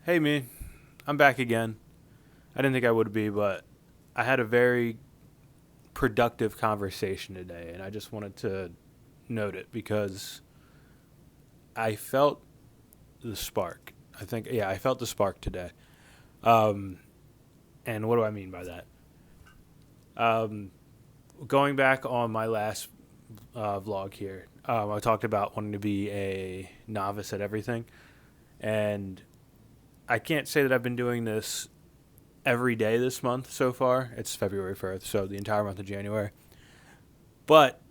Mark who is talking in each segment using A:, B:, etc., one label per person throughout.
A: Hey, me. I'm back again. I didn't think I would be, but I had a very productive conversation today, and I just wanted to note it because I felt the spark. I felt the spark today. Um, and what do I mean by that? Um, Going back on my last vlog here, I talked about wanting to be a novice at everything, and I can't say that I've been doing this every day this month so far. It's February 1st, so the entire month of January. But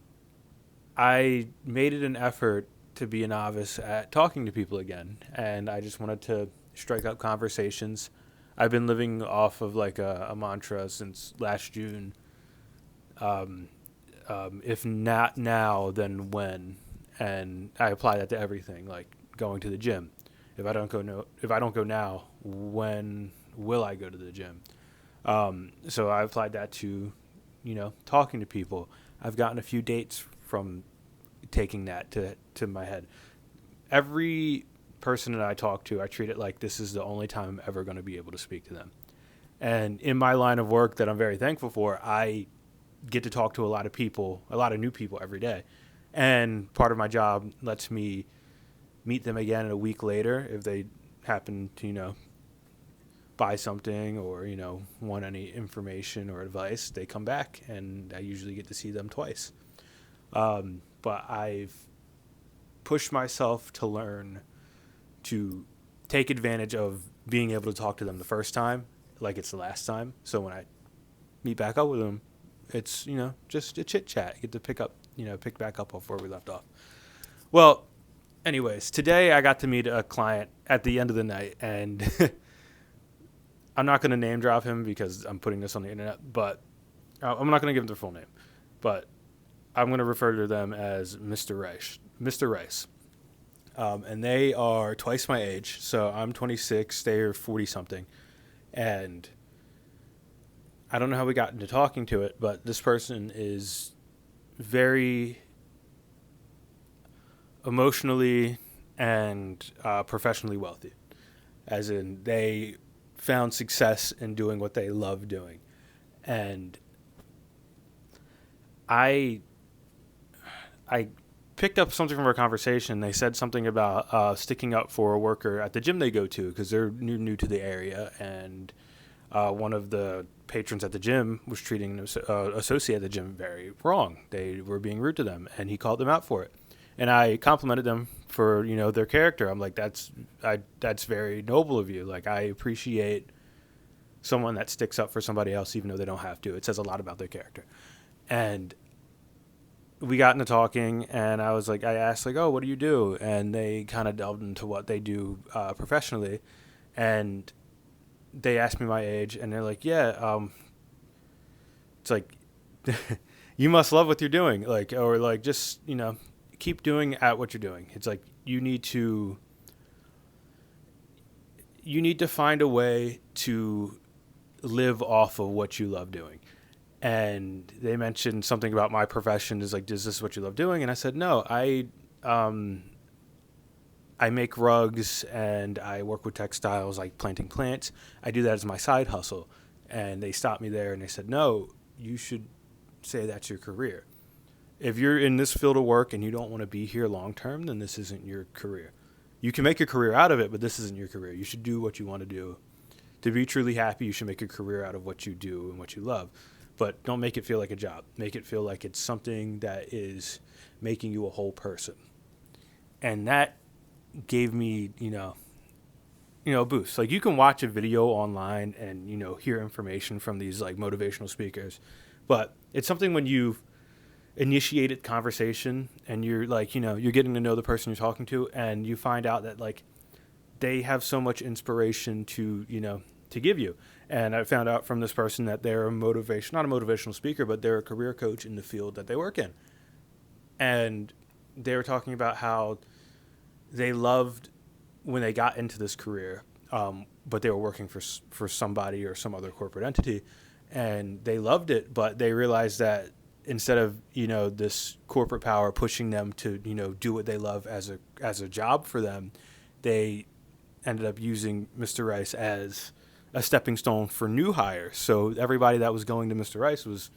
A: I made it an effort to be a novice at talking to people again, and I just wanted to strike up conversations. I've been living off of like a mantra since last June. Um, if not now, then when? And I apply that to everything, like going to the gym. If I don't go now, when will I go to the gym? So I applied that to, talking to people. I've gotten a few dates from taking that to my head. Every person that I talk to, I treat it like this is the only time I'm ever going to be able to speak to them. And in my line of work that I'm very thankful for, I get to talk to a lot of people, a lot of new people every day. And part of my job lets me meet them again a week later if they happen to, buy something or, want any information or advice. They come back and I usually get to see them twice. But I've pushed myself to learn to take advantage of being able to talk to them the first time like it's the last time. So when I meet back up with them, it's, just a chit chat. You get to pick back up off where we left off. Well, anyways, today I got to meet a client at the end of the night, and I'm not going to name drop him because I'm putting this on the internet, but I'm not going to give him their full name, but I'm going to refer to them as Mr. Rice. Mr. Rice. And they are twice my age, so I'm 26, they are 40 something, and I don't know how we got into talking to it, but this person is very emotionally and professionally wealthy, as in they found success in doing what they love doing. And I I picked up something from our conversation. They said something about sticking up for a worker at the gym they go to because they're new to the area, and one of the patrons at the gym was treating an associate at the gym very wrong. They were being rude to them, and he called them out for it. And I complimented them for their character. I'm like, that's very noble of you. Like, I appreciate someone that sticks up for somebody else even though they don't have to. It says a lot about their character. And we got into talking, and I asked like, oh, what do you do? And they kind of delved into what they do professionally, and they asked me my age, and they're like, yeah, it's like, you must love what you're doing, like, or like, just, keep doing at what you're doing. It's like, you need to find a way to live off of what you love doing. And they mentioned something about my profession is like, is this what you love doing? And I said, no, I make rugs and I work with textiles, like planting plants. I do that as my side hustle. And they stopped me there and they said, no, you should say that's your career. If you're in this field of work and you don't want to be here long term, then this isn't your career. You can make a career out of it, but this isn't your career. You should do what you want to do. To be truly happy, you should make a career out of what you do and what you love. But don't make it feel like a job. Make it feel like it's something that is making you a whole person. And that gave me, a boost. Like, you can watch a video online and, hear information from these like motivational speakers. But it's something when you've initiated conversation and you're like, you're getting to know the person you're talking to, and you find out that like they have so much inspiration to give you. And I found out from this person that they're not a motivational speaker, but they're a career coach in the field that they work in. And they were talking about how they loved when they got into this career, but they were working for somebody or some other corporate entity, and they loved it, but they realized that instead of this corporate power pushing them to do what they love as a job for them, they ended up using Mr. Rice as a stepping stone for new hires. So everybody that was going to Mr. Rice was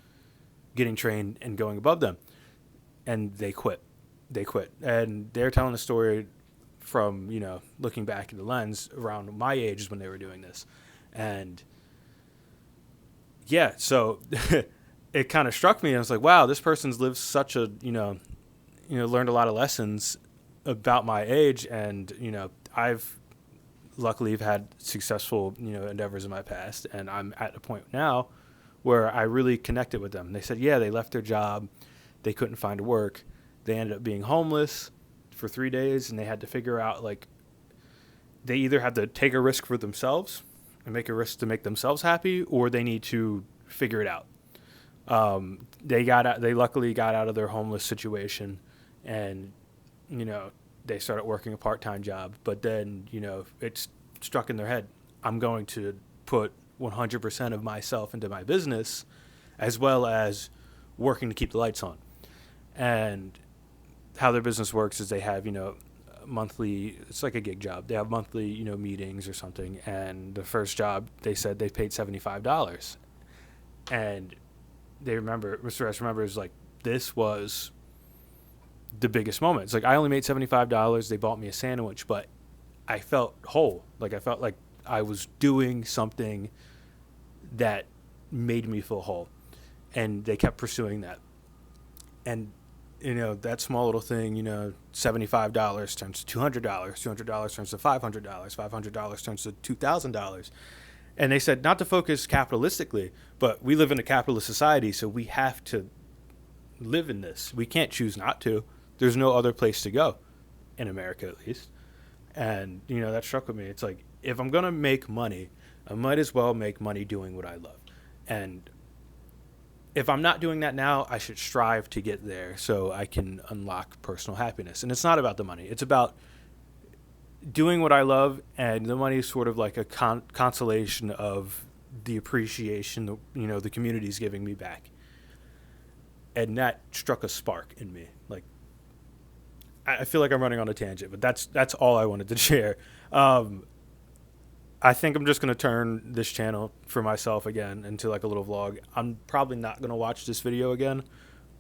A: getting trained and going above them. And they quit. And they're telling the story from, looking back in the lens around my age is when they were doing this. And yeah, so it kind of struck me. I was like, wow, this person's lived such a, learned a lot of lessons about my age. And, I've luckily have had successful, endeavors in my past. And I'm at a point now where I really connected with them. They said, yeah, they left their job. They couldn't find work. They ended up being homeless for 3 days, and they had to figure out, like, they either have to take a risk for themselves and make a risk to make themselves happy, or they need to figure it out. They luckily got out of their homeless situation, and, they started working a part-time job. But then, it struck in their head, I'm going to put 100% of myself into my business, as well as working to keep the lights on. And how their business works is they have, monthly, it's like a gig job. They have monthly, meetings or something. And the first job, they said they paid $75. And Mr. S remembers, like, this was the biggest moment. It's like, I only made $75. They bought me a sandwich, but I felt whole. Like, I felt like I was doing something that made me feel whole. And they kept pursuing that. And, that small little thing, $75 turns to $200, $200 turns to $500, $500 turns to $2,000. And they said not to focus capitalistically, but we live in a capitalist society, so we have to live in this. We can't choose not to. There's no other place to go, in America at least. And, that struck with me. It's like, if I'm going to make money, I might as well make money doing what I love. And if I'm not doing that now, I should strive to get there so I can unlock personal happiness. And it's not about the money. It's about doing what I love, and the money is sort of like a consolation of the appreciation, the community's giving me back. And that struck a spark in me. Like, I feel like I'm running on a tangent, but that's all I wanted to share. I think I'm just going to turn this channel for myself again into like a little vlog. I'm probably not going to watch this video again,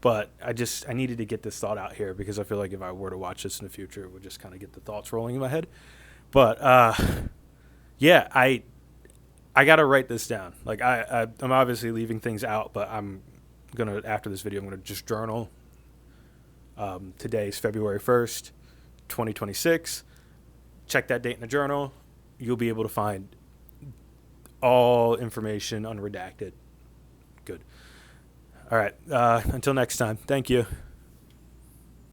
A: but I needed to get this thought out here because I feel like if I were to watch this in the future, it would just kind of get the thoughts rolling in my head. But yeah, I got to write this down. Like I'm obviously leaving things out, but I'm going to, after this video, I'm going to just journal. Today's February 1st, 2026. Check that date in the journal. You'll be able to find all information unredacted. Good. All right. Until next time. Thank you.